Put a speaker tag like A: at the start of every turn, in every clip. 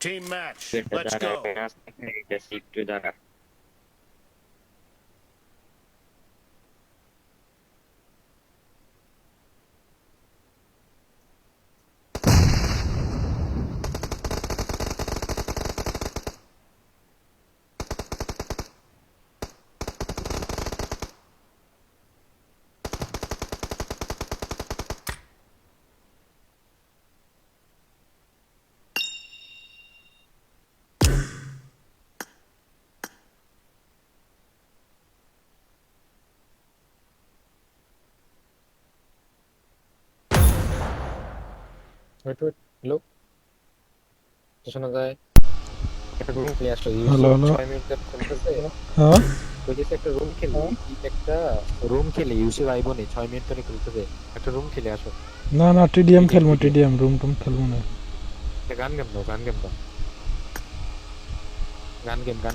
A: Team match. Let's go.
B: Wait. Hello? শোনা যায়? একটা রুম খেলে আসো।
C: হ্যালো
B: 6 মিনিট চলতেছে।
C: হ্যাঁ
B: বলতেছে একটা রুম খেলি, একটা রুম খেলে ইউসুফ আইবনি 6 মিনিট ধরে খেলতেছে। একটা রুম খেলে আসো।
C: না না টিডিএম খেলবো টিডিএম রুম টুম খেলবো না
B: একটা গান গেম দাও। গান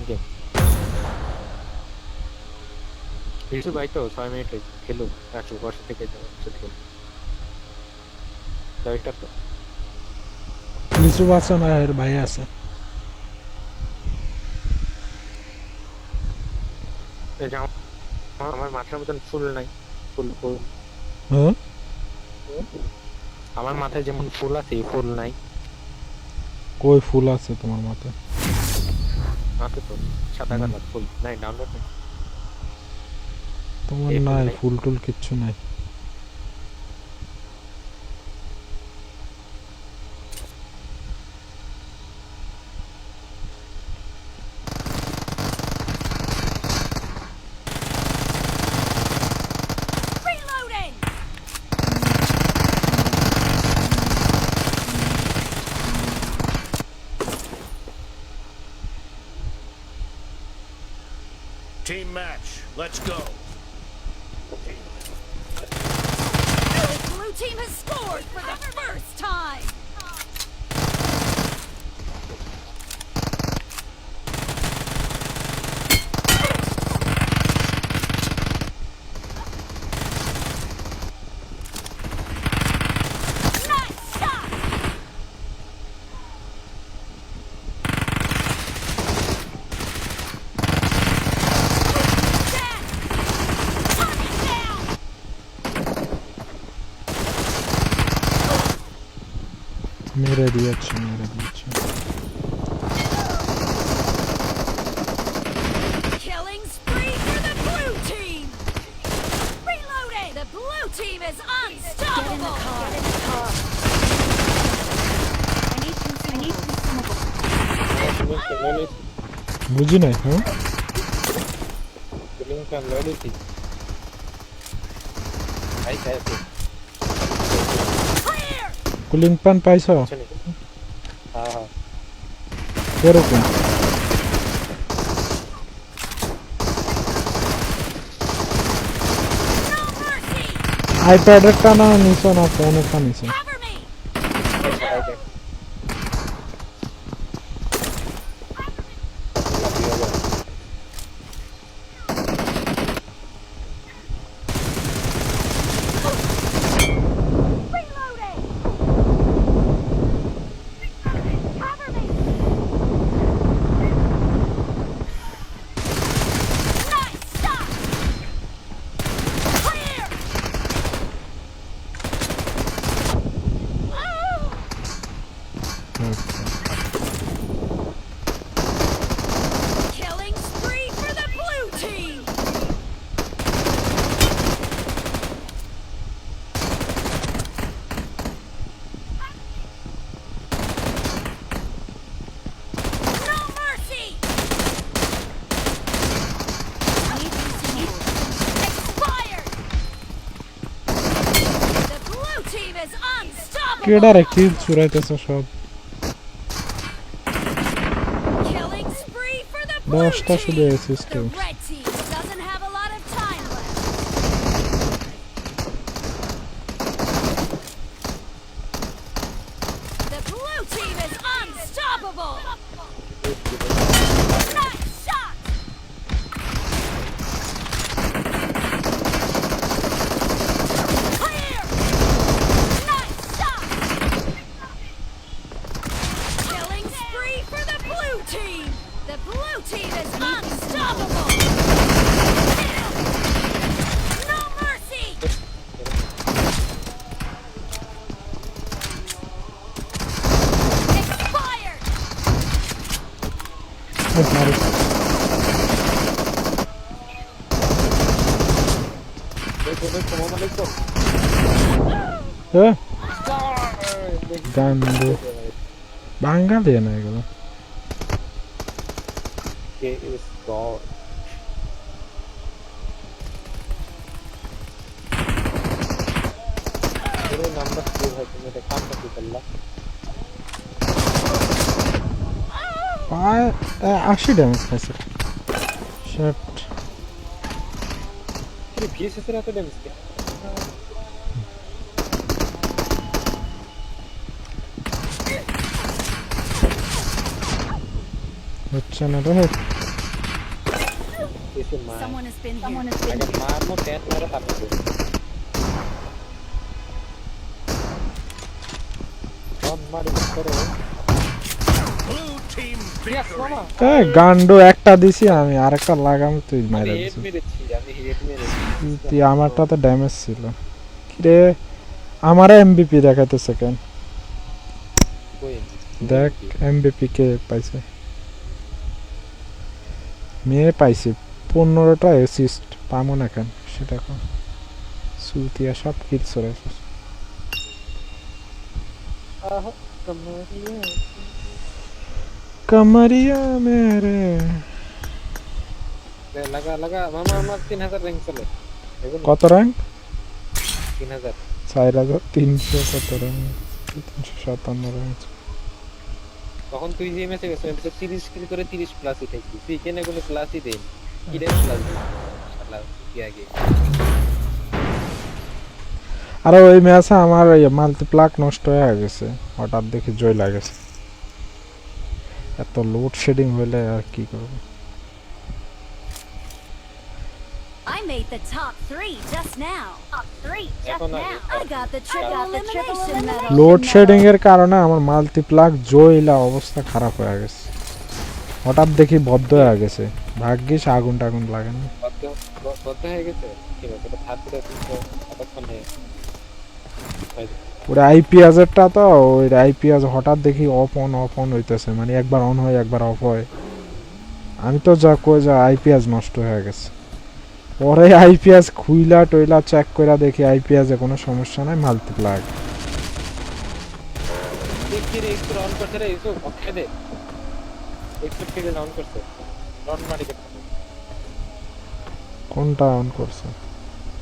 B: গেম ইউসুফ ভাই তো 6 মিনিট হয়েছে খেলুক। আসো বসে থেকে যাও একসাথে খেলুক। দাও একটা তো।
C: লিচু আছে না এর ভাই আছে
B: এই যে আমার মাথার মতন ফুল নাই। ফুল
C: হ্যাঁ
B: আমার মাথায় যেমন ফুল আছে এই ফুল নাই।
C: কই ফুল আছে তোমার মাথায়
B: আছে তো সাদা কালার ফুল নাই। ডাউনলোড নাই।
C: তোমার
B: এই ফুল
C: নাই
B: নাই।
C: ফুল টুল কিচ্ছু নাই
D: Reloading!
A: Team match. Let's go.
D: The blue team has scored for the first time! Nice shot! Dead! Target down!
C: মেরে দিয়েছে
D: Killing spree for the blue team! Reloading! The blue team is unstoppable!
C: বুঝি নাই হ্যাঁ
B: লিংকটা load হইছে। I খাইছে।
D: Clear!
C: Cooling পান পাইছ
B: হ্যাঁ
C: এরকম
D: No mercy!
C: আইপ্যাডের টানা নিছ না ফোনের টা নিছ
D: Cover me! Reloading! Cover me! Nice shot! Clear! Killing spree for the blue team! No mercy! Expired! The blue team is unstoppable!
C: কেডারে কিল চুরাইতেছ সব
D: Killing spree for the blue
C: 10টা শুধু
D: team!
C: Assist
D: The red team doesn't have a lot of time left. The blue team is unstoppable! Nice shot! Clear! Nice shot! Killing spree
B: দেখো মামা দেখো
C: গান্ডু বাঙালি না এগুলো
B: কে ইস god এর number কি হয় তুমি এটা কাম করতে পারলা
C: 80 ড্যামেজ খাইছে শট
B: কি ভিএসএস এর এত ড্যামেজ কে
C: হচ্ছে না রে
B: এসে মা
D: Someone has been here.
B: আগে মারনো টেট মারা তারপরে কোন মারি করো
A: Blue team
B: ইয়েস
A: victory.
B: মামা
C: গান্ডু একটা দিছি আমি আরেকটা লাগাম তুই
B: আমি
C: মারা
B: হেড
C: দিছিস
B: মেরেছি আমি হেড মেরেছি
C: তুই আমারটা তো ড্যামেজ ছিল কিরে আমার এমবিপি দেখাইতেছে কেন
B: কই
C: দেখ এমবিপি কে পাইছে মেয়ে পাইছে 15টা অ্যাসিস্ট পামো না কেন সেটা কো সুতিয়া সব কিল সরাইছে
B: আহ কমরিয়া
C: कमरिया मेरे
B: লাগা লাগা মামা আমার 3000 র‍্যাঙ্ক চলে
C: কত র্যাঙ্ক
B: 3000
C: 4300 কত র্যাঙ্ক 357 র্যাঙ্ক
B: তখন তুই যে ম্যাচে গেছিস আমি তো 30 কিল করে 30 প্লাস উঠাইছি তুই কেন কোনো প্লাসই দেন কি রে প্লাস শালা কি আগে
C: আরে ওই ম্যাচে আমার মাল্টিপ্লাক নষ্ট হয়ে গেছে হঠাৎ দেখি জয় লাগেছে এত লোড শেডিং হইলে আর কি করব
D: I made the top 3 just now. Top 3 just
B: এখন আর
D: now. I got the triple elimination medal.
C: Load shedding এর কারণে আমার মাল্টিপ্লাক জয়লা অবস্থা খারাপ হয়ে গেছে হঠাৎ দেখি বদ্ধ হয়ে গেছে ভাগ্যিস আগুন টাগুন লাগে না
B: বদ্ধ হয়ে গেছে কি ব্যাপার এটা থার্ড করে দিছো কতক্ষণে
C: ওর আইপিএস এরটা তো ওই আইপিএস হঠাৎ দেখি অফ অন হইতেছে মানে একবার অন হয় একবার অফ হয় আমি তো যা কই যা আইপিএস নষ্ট হয়ে গেছে পরে আইপিএস খুইলা টইলা চেক কইরা দেখি আইপিএস এ কোনো সমস্যা নাই মাল্টিপ্লাক
B: দেখি রে একটু অন করতে রে এসো ওকে দে একটু থেকে অন করতে রন মারি করতে
C: কোনটা অন করছে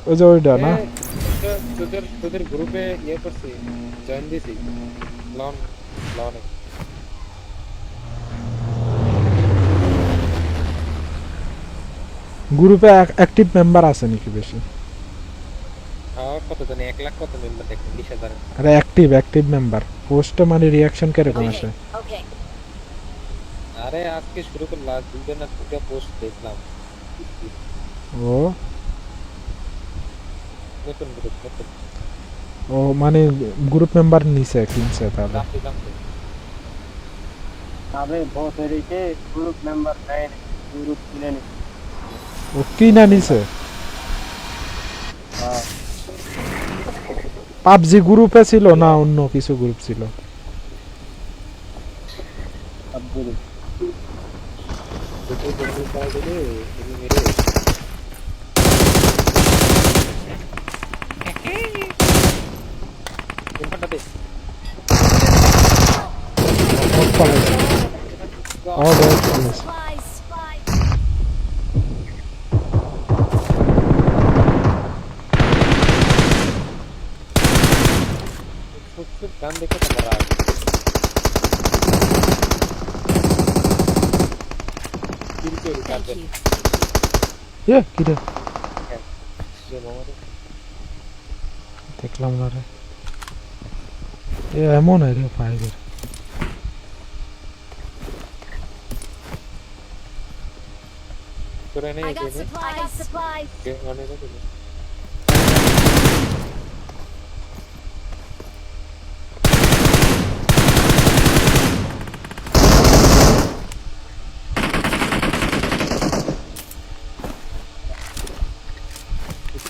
C: ওই যে ওইটা না
B: তোদের গ্রুপে ইয়ে করছি জয়েন দিছি লন লনে
C: গ্রুপে অ্যাক্টিভ মেম্বার আছে নাকি বেশি
B: আর কত জানি 1 লাখ কত মেম্বার দেখেন 20000
C: আরে অ্যাক্টিভ মেম্বার পোস্টে মানে রিঅ্যাকশন কিরকম আসে
D: Okay.
B: আরে আজকে শুরু করলাম দুটো না দুটো পোস্ট দেখলাম
C: ও
B: নতুন গ্রুপ নতুন
C: ও মানে গ্রুপ মেম্বার নিছে কিনছে তাহলে
B: জানতে
E: अबे बहुत तरीके ग्रुप मेंबर नए ग्रुप किने नहीं
C: ও কিনা নিছে পাবজি গ্রুপে ছিল না অন্য কিছু গ্রুপ ছিল
E: अब ग्रुप
B: দুটো গ্রুপ পাওয়া গেলে তুমি মেরে কোনটা দে
C: ও দেখ
D: Supplies.
B: খুব গান দেখে তো মারা কিলকে
D: Thank
B: কাটবে
D: you.
C: এ কি রে
B: যে মামারে
C: দেখলাম না রে এ এমন রে ফাইবার
B: করে নেই
D: I got supplies.
B: কে মানে রে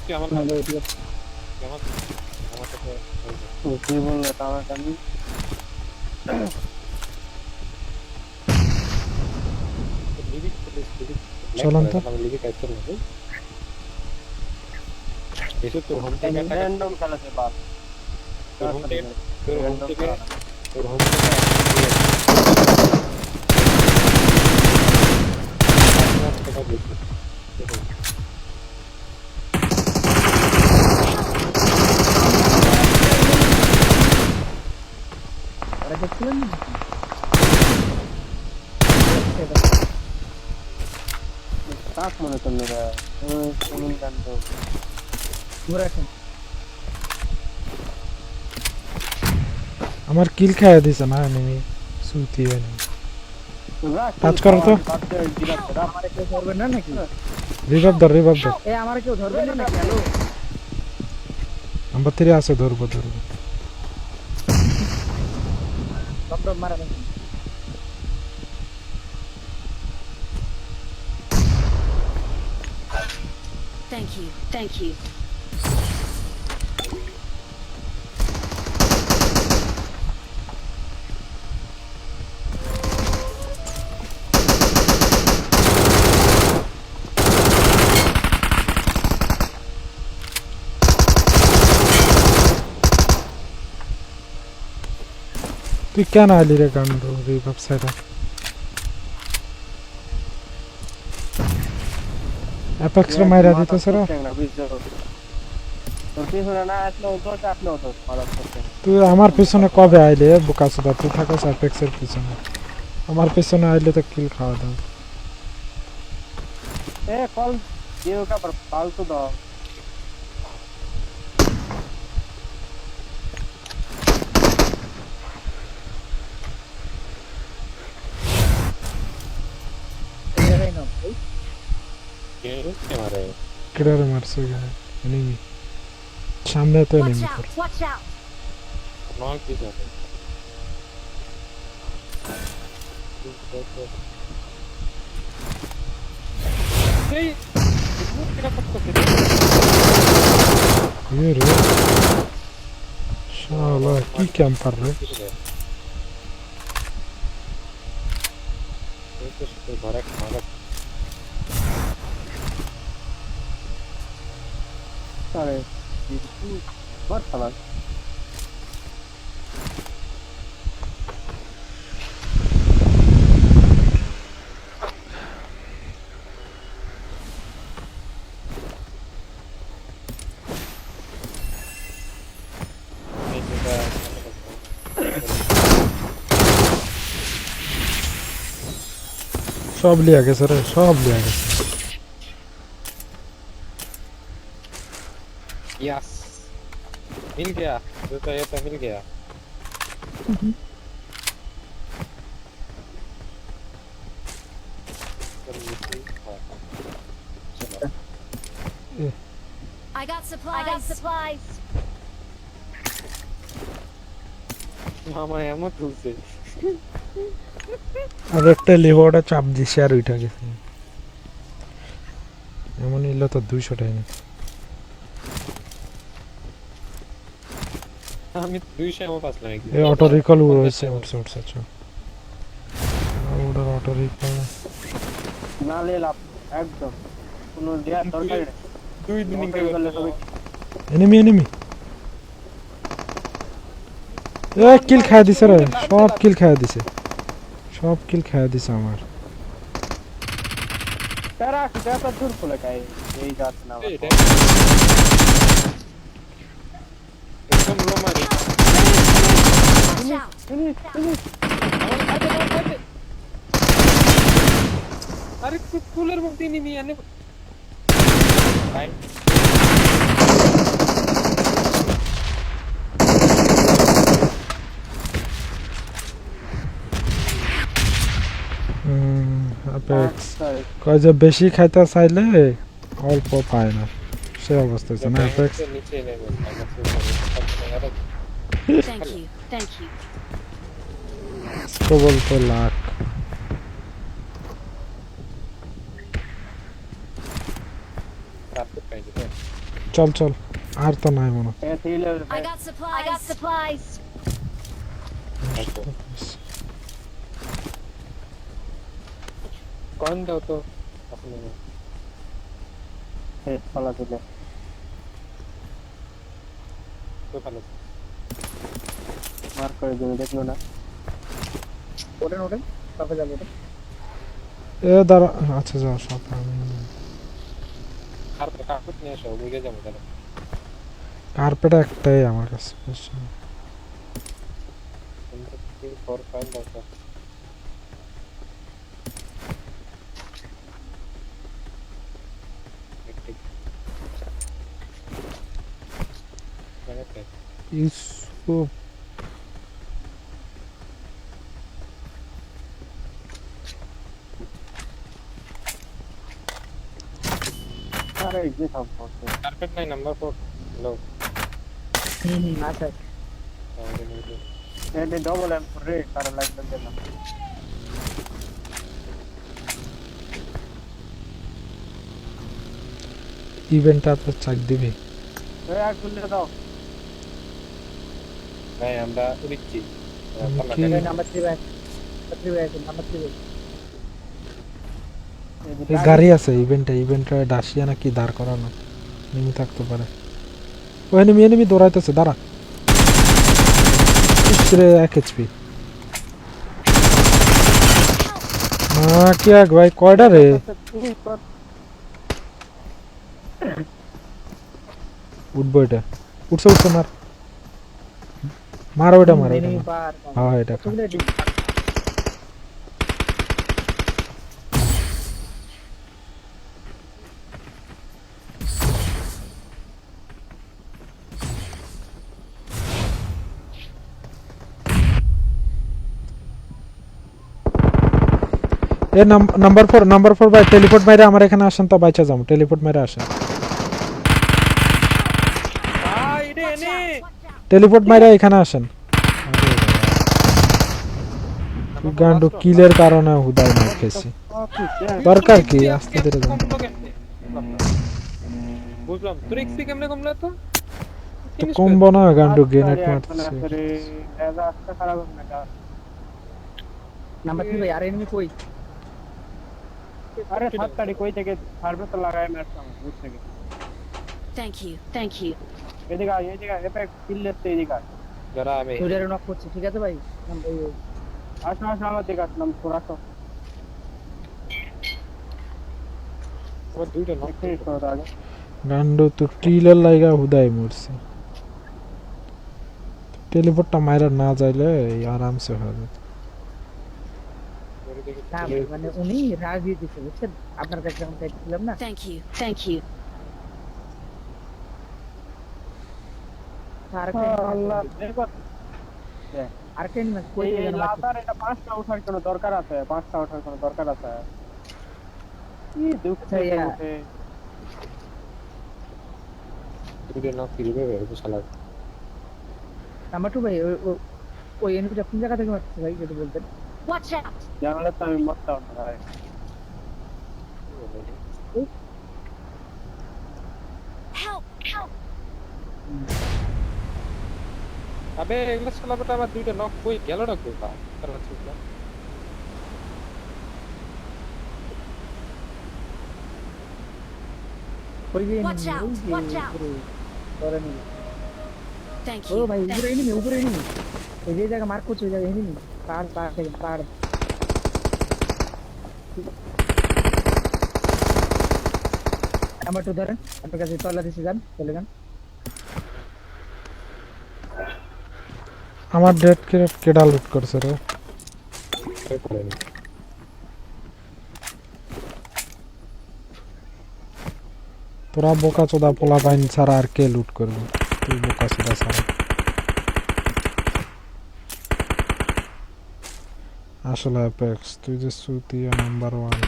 B: কি আমার না
E: हेलो ये
B: কেমন আমার সাথে
E: उसी बोल रहा था मैं
C: চলুন তো
B: আমি লিখে কাজ করব এসব তোর হোম থেকে
E: रैंडम খেলা আছে বাস
B: তোর হোম থেকে
E: रैंडम খেলা
B: তোর হোম থেকে
E: আরে দেখছিলেন কাক মনে করলো রে কোন গান তো পুরা
C: আমার কিল খাইয়া দিছে না এনিমি সুতি হয়নি কাজ করো তো
E: আমারে কেউ ধরবে না নাকি
C: রিভাইভ ধর
E: এ আমারে কেউ ধরবে না নাকি হ্যালো
C: নাম্বার 3 আছে ধরবো
E: সব মারা নাকি
D: Thank you.
C: তুই কেন আলি রে গান্ডু রিভাইভ সাইডে অ্যাপেক্স রে মাইরা দিতেছে রে
E: তোর পিছনে না আসলেও তো ভালো করতে
C: তুই আমার পিছনে কবে আইলে বুকাসুদা তুই থাকস অ্যাপেক্সের পিছনে আমার পিছনে আইলে তো কিল খাওয়া দাও
E: ए कॉल ये का पर फालतू दो
B: কে মারে
C: কিডারে মারছে এনিমি সামনে তো
D: Watch
C: enemy
D: out! Watch out!
B: Knock দিছে এই এটা করতে
C: ये रे শালা কি ক্যাম্পার রে
B: ঘরে খাওয়া
E: अरे बहुत साला
C: সব লিয়া গেছে রে সব লিয়া গেছে
B: यस मिल गया जो चाहिए था मिल गया
D: I got supplies.
B: मामा एमो तुलसे
C: আর একটা লিহোটা চাপ দিছে আর উঠা গেছে এমন ইল্লা তো 200 টাকা
B: আমি 200 এমো পাস লাগে
C: এই অটো রিকল হইছে উঠছে আচ্ছা ওটার অটো রিকল
E: ना ले ला एकदम কোনো দেয়ার দরকার নেই
B: দুই দিন
E: গেলে সব
C: এনিমি এ কিল খায় দিছে রে সব কিল খায় দিছে আমার
E: तेरा कितना दूर खोला का यही जात ना
B: एकदम लो मारी
D: Watch out!
B: अरे कूलर मुक्ति नहीं आने भाई
C: অ্যাপেক্স কয় যে বেশি খাইতে চাইলে অল্প পায় না সে অবস্থা হচ্ছে না অ্যাপেক্স
B: नीचे नहीं
D: Thank you.
C: इसको बोलते लाख चल আর তো নাই মনে
E: ए थी ले
D: I got supplies.
B: कौन दो तो আসলে না।
E: শেষ পালা দিলে
B: তো ভালো।
E: মার করে দিলে দেখলো না
F: ওঠেন ওঠেন কাপে যাবো ওঠেন।
C: এ দাঁড়া, আচ্ছা যাও সব
B: কার্পেট নিয়ে এসো, বুঝে যাবো তাহলে।
C: কার্পেট একটাই আমার কাছে বেশি না।
B: 1 2 3 4 5 দরকার। ঠিক। মানে কি?
C: ইউসুফ
E: আরে এই যে সব করছে
B: কার্পেট নাই নাম্বার 4 হ্যালো
F: আচ্ছা
B: আমাদের নিয়ে
E: এই ডবল এম রে তার লাগবে না
C: ইভেন্ট আপে চাক দিবি।
E: এই আর খুলে দাও
B: ভাই আমরা উড়িচ্ছি
C: আমি
B: পাল্লা
C: কি-
B: কেটে
F: নাম্বার 3 ব্যাক নাম্বার 3
C: এই গাড়ি আছে ইভেন্টে ডাসিয়া নাকি দাঁড় করানো নিমি থাকতে পারে। ও এনিমি দৌড়াইতেছে, দাঁড়া। ইসরে 1 এইচপি না কি এক ভাই কয়টা রে? উঠবো এটা, উঠছে মার মার ওইটা মার ওইটা
F: এনিমি
C: মার।
F: পার
C: হ্যাঁ এটা খা।
F: কতগুলো টিম
C: এ নাম্বার 4 ভাই টেলিপোর্ট মাইরে আমার এখানে আসেন তো বাইচা যাম, টেলিপোর্ট মাইরে আসেন,
B: ভাই রে
D: Watch
B: নে
D: out! Watch out!
C: টেলিপোর্ট মাইরে এখানে আসেন। গান্ডু কিলের কারণে হুদাই মার খেয়েছি। দরকার কি আস্তে ধীরে যান।
B: বুঝলাম তোর এক্সপি কেমনে কমলা তো
C: তো কমবো না গান্ডু গ্রেনেড মারছে।
E: এজা আজকে খারাপ হবে না
F: নাম্বার 3 ভাই আর এনিমি কই
E: আরে 7 তারিখ কই থেকে সার্ভিস লাগায় মারতাম বুঝ থেকে
D: Thank you. Thank you.
E: এদিকে এপেক কিল লেতে এদিকে
B: যারা আমি
F: সোজারে নক করছে ঠিক আছে ভাই
E: আসো আমার দিকে আসলাম পুরো আসো
B: আমার দুইটা নক
E: ফিনিশ করো তো আগে
C: গান্ডু তো টিলের লাইগা হুদাই মরছে। টেলিপোর্টটা মাইরা না যাইলে আরামসে হয়ে যেত।
B: করে দেখি
F: না মানে উনি রাজ দিয়ে দিচ্ছে বুঝছেন আপনার কাছে যখন চাইছিলাম না
D: Thank you. Thank you.
E: আল্লাহ দেখো
F: আরেকটা এনিমি কই
E: এই
F: থেকে
E: লাতার এটা 5টা ওঠার কোনো দরকার আছে 5টা ওঠার কোনো দরকার আছে কি দুঃখ
F: ইয়া।
E: উঠে
B: দুইটা নক ফিরবে ভাই শালা
F: নাম্বার 2 ভাই ওই এনিমিটা কোন জায়গা থেকে মারছে ভাই যদি বলতেন
D: Watch out!
E: জানলে তো আমি মরতাম না ভাই
D: Help! Help!
B: আবে এগুলা শালা বেটা আমার দুইটা নক কই গেল না কই বা তারা ছিল
F: ওই যে
D: Watch out, watch out.
F: ধরে নিল
D: Thank
F: ও
D: you.
F: ভাই
D: Thank
F: উপরে এনিমি এই যে জায়গা মার্ক করছে ওই জায়গা এনিমি পার থেকে পার নাম্বার 2 ধরেন আপনার কাছে তল্লা দিতে যান চলে যান
C: আমার ডেট কেডা লুট করছে রে?
B: করেনি
C: তোরা বোকা চোদা পোলা বাইন ছাড়া আর কে লুট করবে? তুই বোকা চোদা ছাড়া। আসলে অ্যাপেক্স তুই যে সুতিয়া নাম্বার 1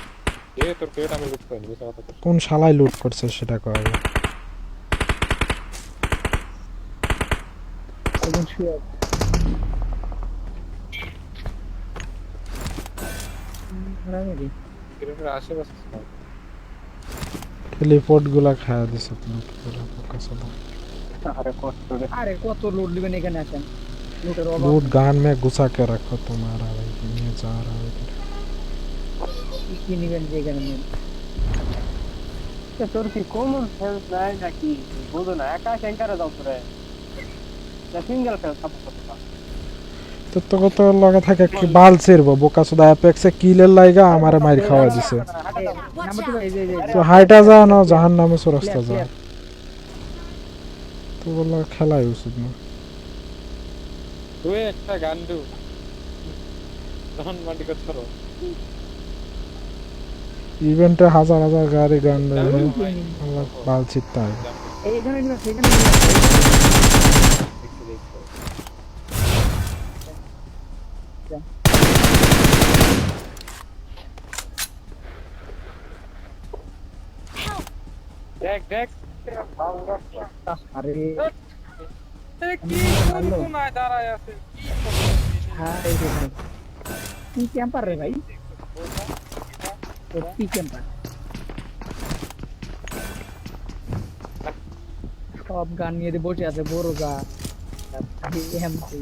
B: এ তোর পেট আমি লুট করিনি বুঝা কথা
C: কোন শালাই লুট করছে সেটা কয়।
F: একদম শিওর রামেরি
B: কিরকম আশেপাশে
C: টেলিপোর্ট গুলা খায়া দিছে লুট করে বোকা চোদা।
E: আরে কষ্ট রে
F: আরে কত লোড দিবেন এখানে আসেন লুটের অভাব
C: लूट गान में घुसा के रखो तुम्हारा भाई, मैं जा रहा हूँ इधर।
F: কি নিবেন যে এখানে নেই
E: তোর কি কমন সেন্স নাই নাকি বুঝো না একা ট্যাঙ্কারে যাও তোরে সিঙ্গেল ফেল সাপোর্ট করতে
C: তোর তো কত লগে থাকে কি বাল ছেড়বো বোকা সুদা অ্যাপেক্সে কিলের লাইগা আমারে মাইর খাওয়া দিছে
F: নাম্বার টু ভাই এই যে
C: তো হাইটা যা না জাহান্নামে রাস্তা যা তো বললা খেলাই উচিত না
B: তুই একটা গান দু তখন মাটি কত করো
C: ইভেন্টে হাজার হাজার গাড়ি গান আল্লাহ বাল ছিটতা
F: এইখানে নিবা সেখানে
B: দেখ দেখ
F: আরে
B: কি কোন দাঁড়ায় আছে
F: হ্যাঁ এই যে ভাই কি ক্যাম্পার রে ভাই কি ক্যাম্পার সব গান নিয়ে বসে আছে বড় গা এমপি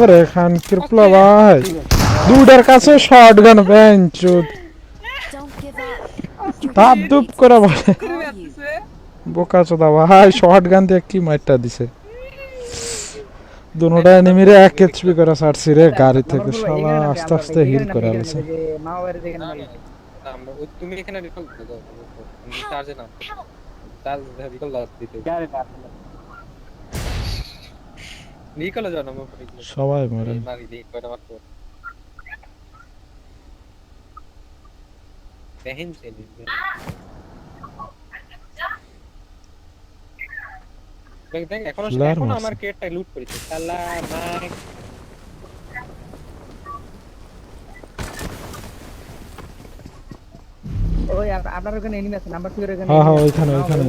C: ওরে খান কিরপলা ভাই দুটার কাছে শটগান বেঞ্চুত
D: Don't give up.
C: তাপ দুপ করে বলে
D: Are you?
C: বোকা চোদা ভাই শটগান দিয়ে কি মারটা দিছে দুনোটা এনিমিরে এক এইচপি করে ছাড়ছি রে গাড়ি থেকে শালা আস্তে আস্তে হিল করে আলছে
F: মা বাইরে দেখেন
B: না না তুমি এখানে রিকল দাও আমি চার্জে না চার্জ রিকল দাও দিতে
E: গাড়ি না
B: রিকল যাও না মো
C: সবাই মরে
B: মারি দিই কয়টা মারতো দেখেন চেনি দেখ দেখ এখনো
C: Flare
B: এখনো
C: মারছে।
B: আমার কেটটা লুট করেছে শালা মাই
F: ওই আপনার ওখানে এনিমি আছে নাম্বার 2 এর ওখানে
C: হ্যাঁ, হ্যাঁ, ওইখানে, ওইখানে।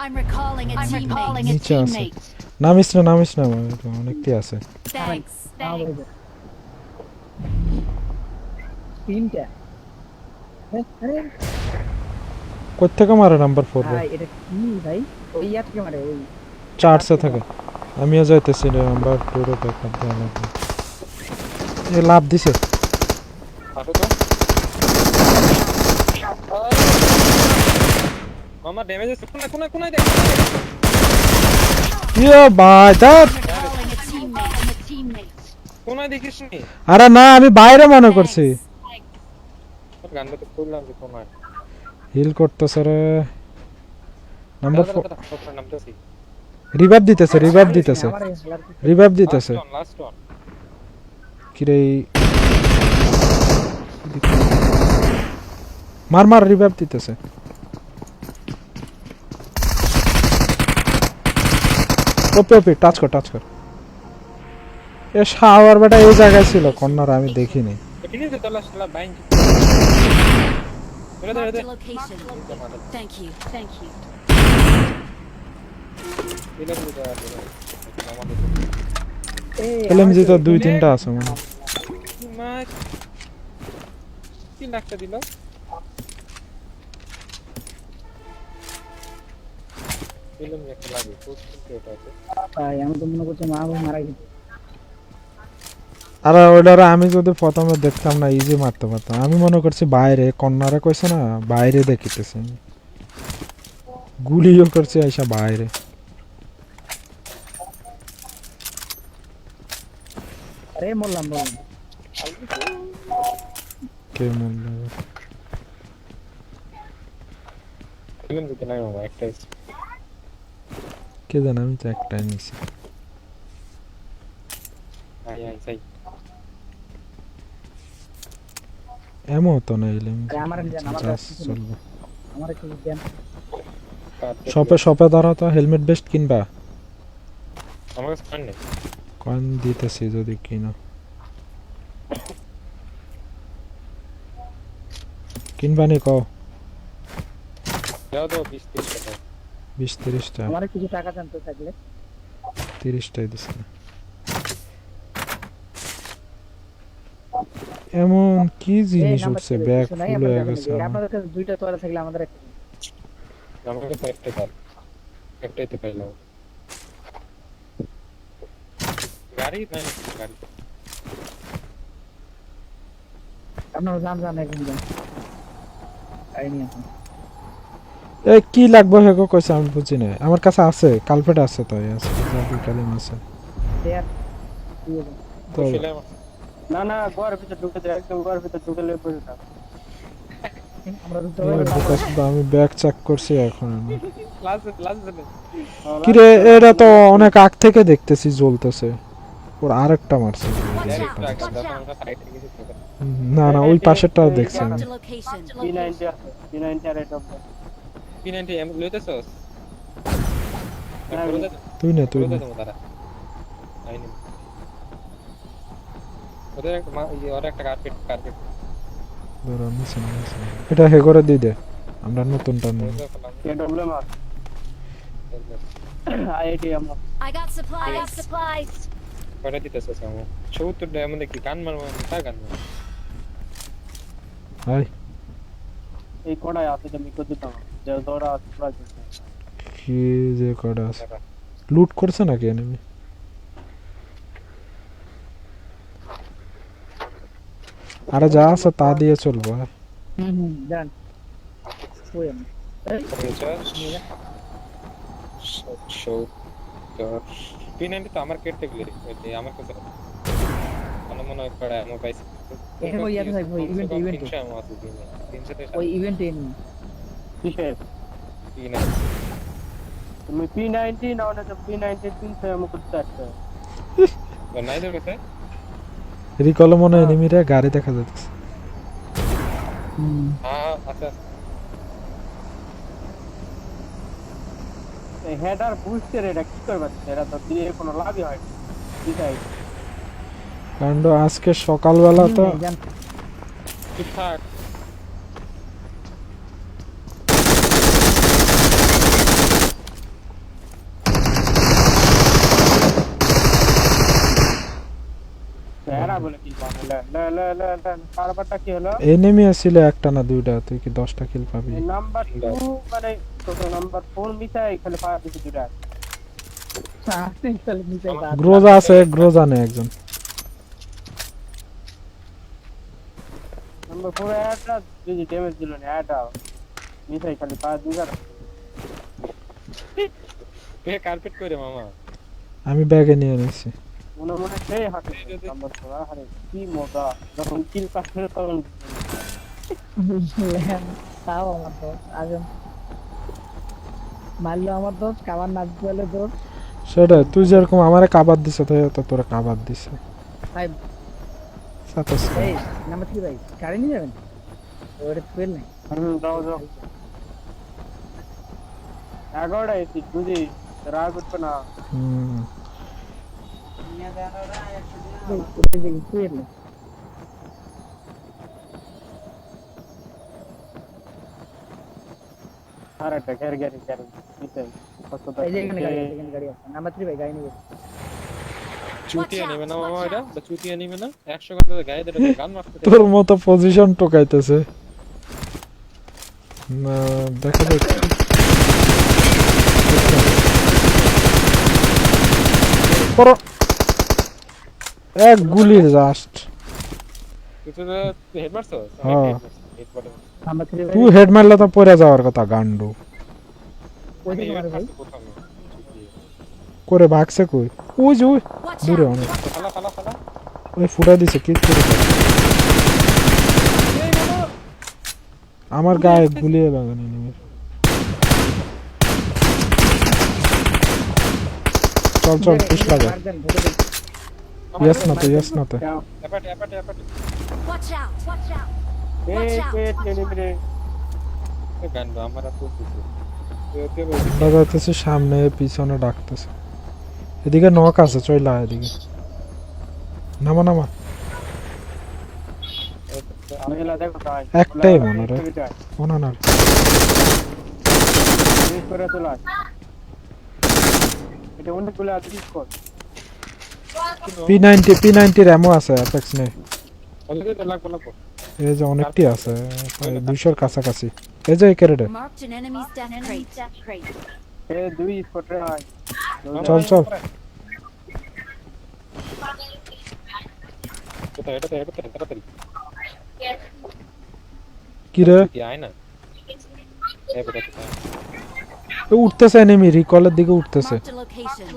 D: I'm recalling a teammate.
C: নিচে আছে নামিস না অনেকটি আছে
D: Thanks. Thanks.
F: তিনটা আরে
C: কই থেকে মারে নাম্বার 4 রে
F: ভাই এটা কি ভাই ওই ইয়াত কে মারে ওই
C: চার্জে থাকে আমিও যাইতেছি রে নাম্বার 2 এর ব্যাকআপ দেওয়া লাগবে এ লাভ দিছে
B: আসো তো মামা ড্যামেজ আছে কোনা দেখ
C: ইয়ে ভাই দাঁত
D: Recalling a teammate. I'm a teammate.
B: কোনা দেখিস নি
C: আরে না আমি বাইরে মনে করছি
B: তোর গানটা তো খুললাম যে কোনা
C: হিল করতেছে রে নাম্বার 4
B: তোর নামটাছি
C: রিভাইভ দিতেছে রিভাইভ দিতেছে
B: লাস্ট ওয়ান
C: কি রে মার রিভাইভ দিতেছে ওপে টাচ কর এ শাওয়ার বেটা এই জায়গায় ছিল কর্নার আমি দেখিনি
B: ঠিক আছে তো লাস্ট বাইন
D: Marked a location. Thank you. Thank you.
C: LMG তো 2-3টা আছে মানে
B: কি লাগতে দিল এলএমজি একটা লাগে খুব সুন্দর আছে
F: ভাই আমি তো মনে করছি মা মারা গেছে
C: আরে ওইটারে আমি যদি প্রথমে দেখতাম না ইজি মারতে পারতাম আমি মনে করছি বাইরে কর্নারে কইছে না বাইরে দেখিতেছি গুলিও করছে আইসা বাইরে
F: আরে মরলাম বল
C: কে মূল্য
B: এলএমজি কে নাই মামা একটা
C: কে জানে আমি তো একটাই নিছি
B: আই সাই
C: এমন তো না এলএম
F: আমার
C: চলবে
F: আমার একটু দেন
C: শপে ধরো তো হেলমেট বেস্ট কিনবা
B: আমার কাছে ফান্ড নেই
C: কোন দিতেছি যদি কিনো কিনবা নি কও
B: দাও তো 20-30 টাকা
C: 20-30টা
F: আমার কিছু টাকা জানতে থাকলে
C: 30টাই দিছে এমন কি জিনিস
F: নাম্বার
C: উঠছে,
F: ছেড়ে
C: ব্যাগ
F: কিছু নাই,
C: ফুল
F: আমরা
C: হয়ে
F: যাবেন
C: গেছে
F: না।
C: আমার।
F: আপনাদের কাছে দুইটা তোয়ালে থাকলে আমাদের একটা
B: আমাকে তো একটা কার একটাই তো পাইলাম গাড়ি নাই গাড়ি
F: আপনারা জান একদম যান আইনি এখন
C: এ কি লাগবে হেগো কইছে আমি বুঝি না, আমার কাছে আছে কালপেট আছে, তাই আছে জাদু কালিম আছে
F: দেয়ার দিয়ে দেন।
C: তো
B: ফেলে
E: না না ঘরের ভিতরে ঢুকে যায়, একদম ঘরের ভিতরে ঢুকে লেগে পড়ে থাক।
F: আমরা দুটো
C: আমি ব্যাগ চেক করছি এখন আমি।
B: লাস্ট
C: কি রে, এটা তো অনেক আগ থেকে দেখতেছি জ্বলতেছে, ওর আরেকটা মারছে।
D: Watch out!
B: ডাইরেক্ট
D: Watch
B: যখন
D: out!
B: আমরা সাইড থেকে কিছু
C: না না ওই পাশেরটাও দেখছি আমি।
D: Marked a location.
E: P90 আছে, P90 আর এটা আছে।
B: P90 এম লইতেছস
E: না,
C: তুই না তুই না।
B: তারা আইনি ওদের একটা ওর একটা কার্পেট
C: ধরো নিচে নিচে। এটা হে করে দিয়ে দে, আমরা নতুনটা নেব।
E: AWM আছে, IIT আমরা।
D: I got supplies.
B: কয়টা দিতেছস আমু 70 টা এমন কি গান মারবো তা গান মারবো
C: হাই
E: এই কোডায় আছে যে মিকো দিতাম, যে দৌড়া আছে পুরা দিতে।
C: কি যে কটা আছে, লুট করছে নাকি এনিমি? আরে যা আছে তা দিয়ে চলবো।
F: যান ওই আমি
B: P90 তো আমার কেটে গেলে আমার কাছে মনে হয় পড়া আমার পাইছি
F: এখানে ওই ইয়াতে থাকবে, ওই ইভেন্টে
B: 300 আমার আছে 300 তে
F: ওই ইভেন্টে নি
E: কিসের?
B: P90
E: তুমি P90 নাও না, তো P90 300 এমন করতে আছে।
B: নাই তোর কাছে
C: রিকল মনে এনিমিরা গাড়ি দেখা যাচ্ছে।
B: হ্যাঁ আচ্ছা
E: এই হেডার বুস্টার এটা কি করবে? এরা তো দিয়ে কোনো লাভই হয় না। এটাই
C: কাণ্ড আজকে সকালবেলা তো
F: যান
B: ঠিকঠাক
E: এরা বলে কি পাবে? কারবারটা কি হলো?
C: এনিমি ছিল একটা না দুইটা, তুই কি 10টা কিল পাবি?
E: নাম্বার 2 মানে ছোট নাম্বার 4 মিসাই খালি ফায়ার দিতে দুটা।
F: তাহলে নিচে বাদ
C: গ্রোজা আছে, গ্রোজা নেই একজন।
E: নাম্বার 4 এটা যদি ড্যামেজ দিল না, এটা মিসাই খালি ফায়ার দিতে।
B: কার্পেট করে মামা
C: আমি ব্যাগে নিয়ে নিয়েছি।
E: মনে মনে সেই হাতে নাম্বার 4 আরে কি মজা, যখন কিল পাস করে তখন
F: তাও আমার দোষ আজম মারলো, আমার দোষ কাবার নাচ বলে দোষ।
C: সেটা তুই যেরকম আমারে কাবার দিছ তাই তো তোরা কাবার দিছ।
F: ভাই
C: সাতাশ
F: এই নাম্বার 3 ভাই গাড়ি নিয়ে যাবেন? ওরে ফেল নাই
E: দাও দাও 11টা এসি বুঝি রাগ করবে না।
C: হুম
F: ওরে দেখি ফেল নাই।
E: আর একটা গাড়ি মিসাই
F: এই যে এখানে গাড়ি আছে নাম্বার 3 ভাই গাড়ি নিয়ে
B: চুটিয়ে নেবে না মামা, এটা চুটিয়ে নেবে না 100 ঘন্টা গায়ে ধরে গান মারতে
C: তোর মতো পজিশন টোকাইতেছে না, দেখা যাচ্ছে পর এক গুলি জাস্ট।
B: কিছু হেড মারছো
C: হ্যাঁ।
B: হেড বটে
F: নাম্বার 3 ভাই
C: তুই হেড মারলে তো পড়ে যাওয়ার কথা গান্ডু
F: ওই দিকে মারে ভাই।
B: প্রথমে
C: করে ভাগছে কই? ওই যে ওই
D: Watch
C: দূরে
D: out!
C: অনেক,
B: ফালা
C: ওই ফুটা দিছে কি করে। আমার গায়ে গুলিয়ে লাগানো নেই। চল চল পুশ লাগা।
F: মার দেন, ধরে দেন।
C: ইয়েস না তো
B: এপাটে
D: Watch out! Watch out!
B: গান আমার আর তো কিছু
C: বাজাইতেছে সামনে পিছনে ডাকতেছে। এদিকে নক আছে, চইলা এদিকে নামা
E: আমি এলা দেখো তাই
C: একটাই মনে রে ওনার।
E: করে তোলা এটা অনেকগুলো আছে, স্কোর
C: P90 এর এমো আছে অ্যাপেক্স নেই।
B: ওদের লাগবো লাগবো
C: এই যে অনেকটি আছে প্রায় 200 কাছাকাছি এই যে এই ক্যারেটে
D: Marked an enemy's death crate.
E: এ দুই স্পটে হয়
C: চল চল
B: কোথায় এটা তাড়াতাড়ি
C: কি রে
B: কি আয় না এই বেটা কোথায়
C: ও উঠতেছে এনিমি রিকলের দিকে উঠতেছে
D: Marked a location.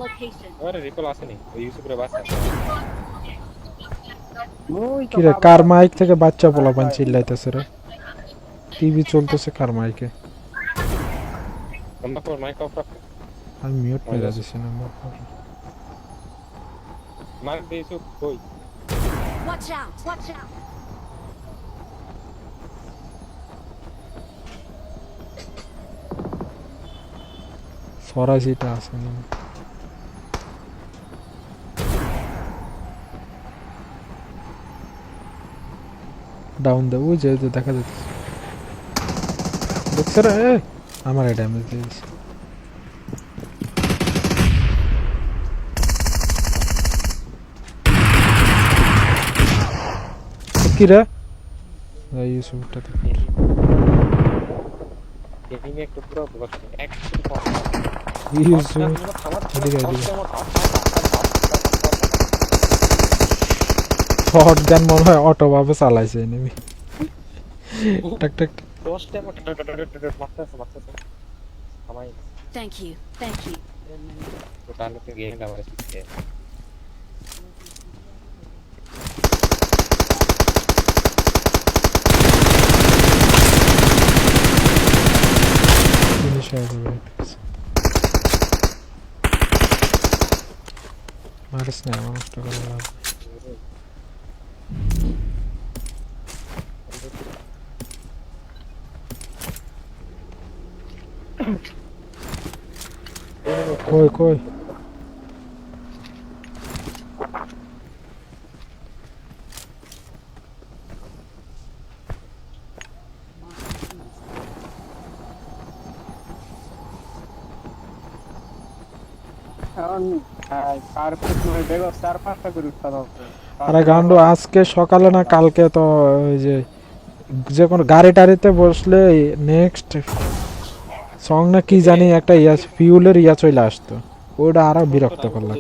B: আরে রিকল আসেনি ওই ইউসুফের বাসা
E: মুই
C: কি রে কার মাইক থেকে বাচ্চা পোলাপান চিল্লাইতেছে রে টিভি চলতেছে কার মাইকে
B: আমরা পর মাইক অফ রাখ
C: আমি মিউট মেরে দিছি নাম্বার
B: মার দে ইউসুফ কই
D: Watch out.
C: ফরাজিটা আছে না ডাউন দে ওই যে দেখা যাচ্ছে দেখছ রে আমার ড্যামেজ দিয়েছে কি রে এই ইউসুফটা তো
B: এনিমি একটু পুরো বস একটু
C: ইউসুফ এদিকে শটগান মনে হয় অটো ভাবে চালাইছে এনিমি টাক টাক
B: 10 টাইম মারতেছে আমায়
D: Thank you.
B: তো তাহলে তো গেম আবার শিখতে
C: ফিনিশ হয়ে যাবে মারিস না আমার নষ্ট করে লাগবে কই
E: কারণ কার মানে বেগম 4-5টা করে উঠতে হবে
C: আরে গান্ডু আজকে সকালে না কালকে তো ওই যে কোনো গাড়ি টাড়িতে বসলে নেক্সট সং না কি জানি একটা ফিউলের চলে আসতো ওটা আরো বিরক্ত করলো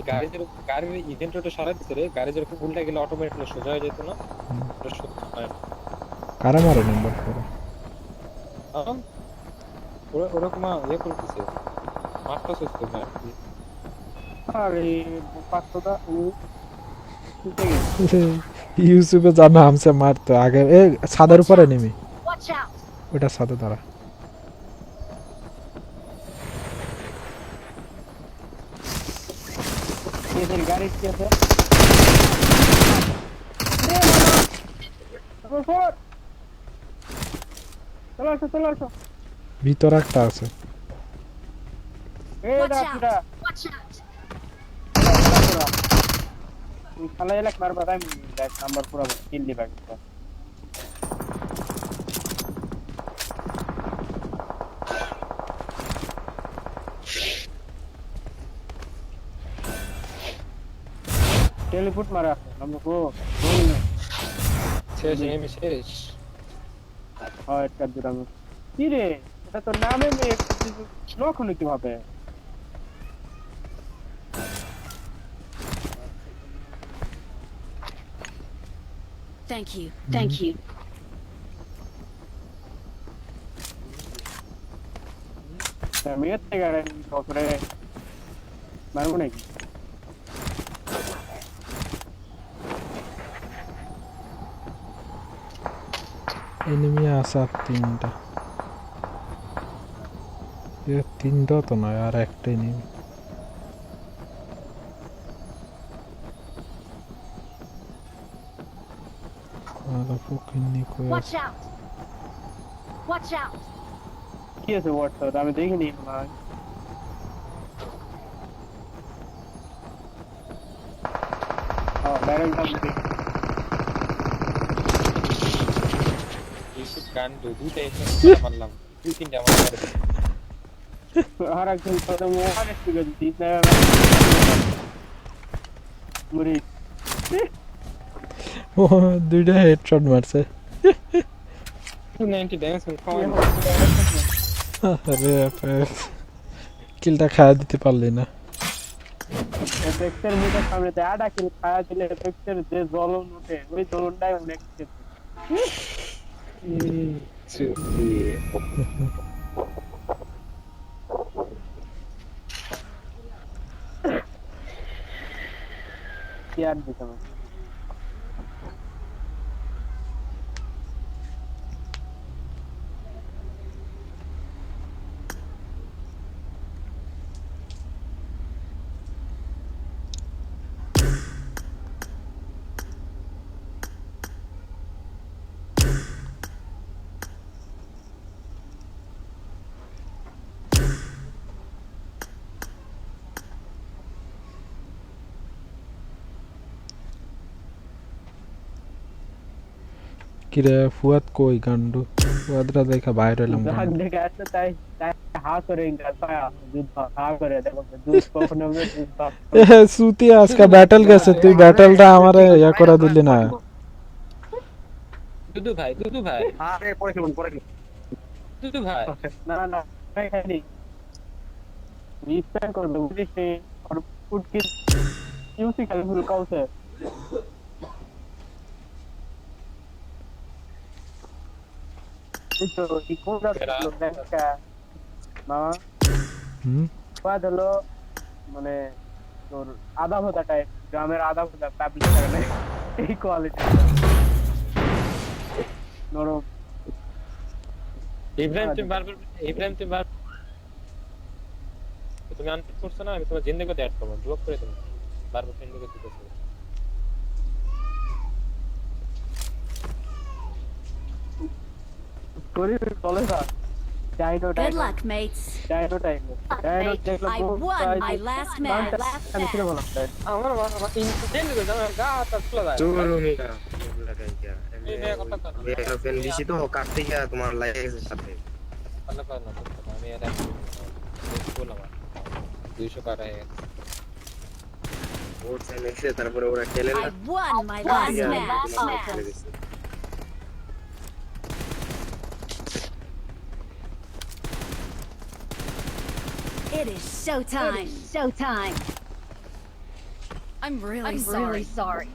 B: গাড়ির ইভেন্টটা সারা দিতে রে গাড়ি যখন উল্টা গেলে অটোমেটিক্যালি সোজা হয়ে যেত না ওটা সত্যি হয়
C: কারা মারে নাম্বার করে
B: ওরকম করতেছে মারটা সুস্থ না
E: আরে 500টা
C: ইউটিউবে জানা हमसे মারতো আগে এ ছাদের উপরে নেমি
D: Watch out.
C: ওটা ছাদে দাঁড়া
E: এদের গাড়ি কি আছে চলো আসো
C: ভিতর একটা আছে
E: এই
D: Watch
E: দাঁড়া
D: out. Watch out.
E: খালা এলাক মারবা তাই দেখ নাম্বার পুরো কিল দিবা টেলিপোর্ট মারা নাম্বার কো
B: শেষ এমনি শেষ
E: হয় একটা দিলাম কি রে এটা তো নামে মে লক্ষণ কিভাবে
D: Thank you.
E: আমি এতে গাড়ি করে মারবো নাকি
C: এনিমি আছে তিনটা তিনটা তো নয় আর একটা এনিমি
D: Watch out.
E: কি আছে হোয়াটসঅ্যাপ আমি দেখিনি ভাই ডাইরেক্ট দাম দিই
B: ইউসুফ গান দুইটা এসে মারলাম দুই তিনটা আমার মারে
E: আর একজন তো মোহানে থেকে দিই না মুরি
C: ও দুইটা হেডশট মারছে
B: 290 ড্যামেজ খাওয়ানো
C: আরে কিলটা খাওয়া দিতে পারলি না
E: এফেক্টের মুখের সামনে তে আডা কিল খায়া দিলে এফেক্টের যে জ্বলন ওঠে ওই জ্বলনটাই অনেক খেতে কি আর দিতাম
C: কিরে ফুয়াদ কই গান্ডু ফুয়াদরা দেখা বাইরে এলাম
E: জাগ দেখে আসছে তাই তাই হা করে ইংরেজ পায়া যুদ্ধ হা করে দেখো যুদ্ধ কখনো যুদ্ধ
C: সুতি আজকে ব্যাটল গেছে তুই ব্যাটলটা আমারে ইয়া করে দিলি না
B: দুদু ভাই
E: আরে পরে খেলুন
B: দুদু ভাই
E: না না খাইনি রিস্পেক্ট করবে বুঝিস আর ফুটকি ইউসি খেলে ফুল কাউছে তো এই কোনটা দেখা মামা
C: হুম
E: বাদ হলো মানে তোর আধা ভোতা টাইপ গ্রামের আধা ভোতা পাবলিক থাকে না এই কোয়ালিটি নরম
B: ইব্রাহিম তুমি তুমি আনপিক করছো না আমি তোমার জিন্দেগিতে অ্যাড করবো ব্লক করে তুমি বারবার ফ্রেন্ড কে দিতেছো
E: করি চলে না dino
D: Good luck, mates.
E: Dino
D: Mate,
E: দেখলাম
D: I won my last match.
E: আমি ছিল বলা
B: আমার ইনসেন্ট করে দাও গাটা ফুলা যায়
G: চোরুমিয়া
B: এই মেয়ে কথা কথা
G: ফেন দিছি তো কাটতে গিয়া তোমার লাগে গেছে সাথে
B: ভালো করে না আমি এটা বললাম 200 কাটা হয়ে গেছে
G: ওর সাইন এসে তারপরে ওরা খেলে না
D: I won my last
G: yeah,
D: match.
G: তোমার খেলে দিছে।
D: It is showtime. Showtime. I'm really sorry.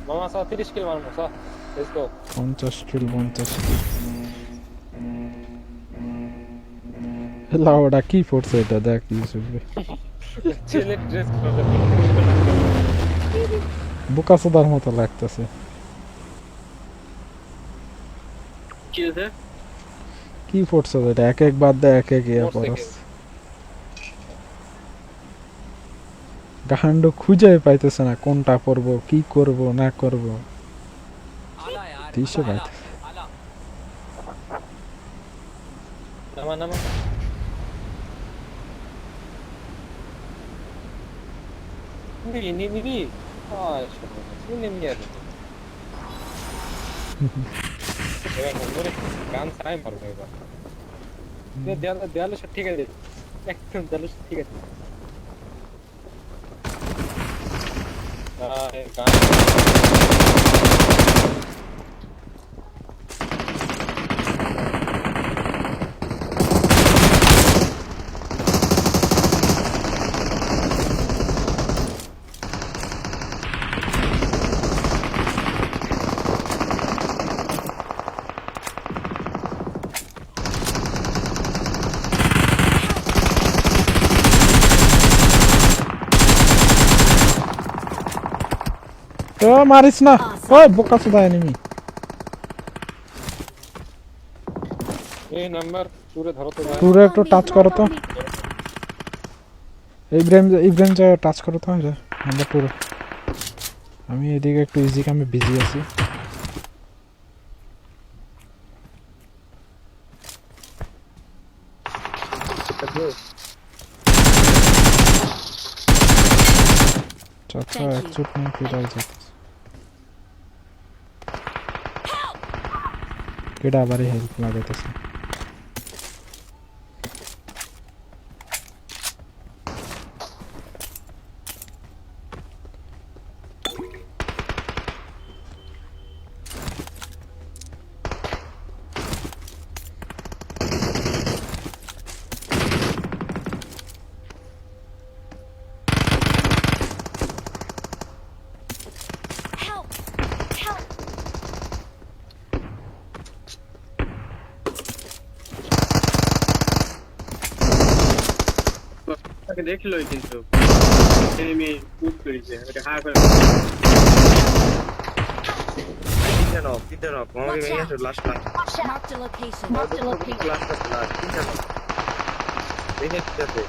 B: মামা 30 কিলো মারমু সব লেটস গো
C: 50 কিল 50 লাউডা কি ফোর্স এটা দেখ ইউসুফ
B: ছেলে ড্রেস করে
C: বুকাসোদার মতো লাগতেছে
B: কি হইছে
C: কি ফোর্স এটা এক এক বাদ দে এক এক ইয়া করস গান্ড খুঁজে পাইতেছে না কোনটা করব কি করব না করব দিশে পাইতে
B: নামা নিবি নিবি গান ছাড়াই মারবো এবার দেয়ালে সব ঠিক আছে একদম দেয়ালে সব ঠিক আছে গান
C: তো মারিস না ওই বুকাসোদা এনিমি
B: এই নাম্বার পুরো ধরো তো ভাই
C: পুরো একটু টাচ করো তো ইব্রাহিম যা টাচ করো তো নাম্বার পুরো আমি এদিকে একটু ইজি কামে বিজি আছি চাচা
D: Thank you.
C: এক চুট নিয়ে ফিরে যাচ্ছে কেডা আবারই হেল্প লাগাইতেছে
G: তাকে দেখলোই কিন্তু এনিমি পুট করেছে ওটা হার করে তিনটা নক আমাকে মেয়ে আছে last
D: Marked a location. Marked a location.
G: Last তিনটা নক দেখে কি আছে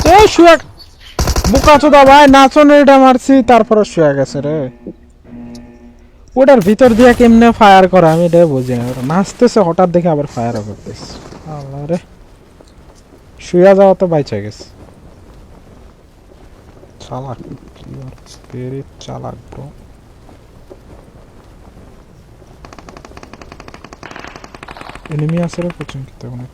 C: এ শুয়ে বোকা চোদা ভাই নাচনেরটা মারছি তারপরে শুয়ে গেছে রে ওটার ভিতর দিয়ে কেমনে ফায়ার করে আমি এটা বুঝি না ওটা নাচতেছে হঠাৎ দেখে আবার ফায়ারও করতেছে আল্লাহ রে শুয়ে যাওয়া তো বাইচে গেছে চালাক ভেরি চালাক ব্রো এনিমি আছে রে পছন কিতে অনেক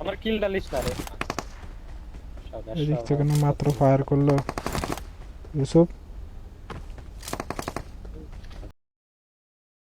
B: আমার কিলটা লিস্ট না রে
C: এদিক থেকে না মাত্র ফায়ার করলো ইউসুফ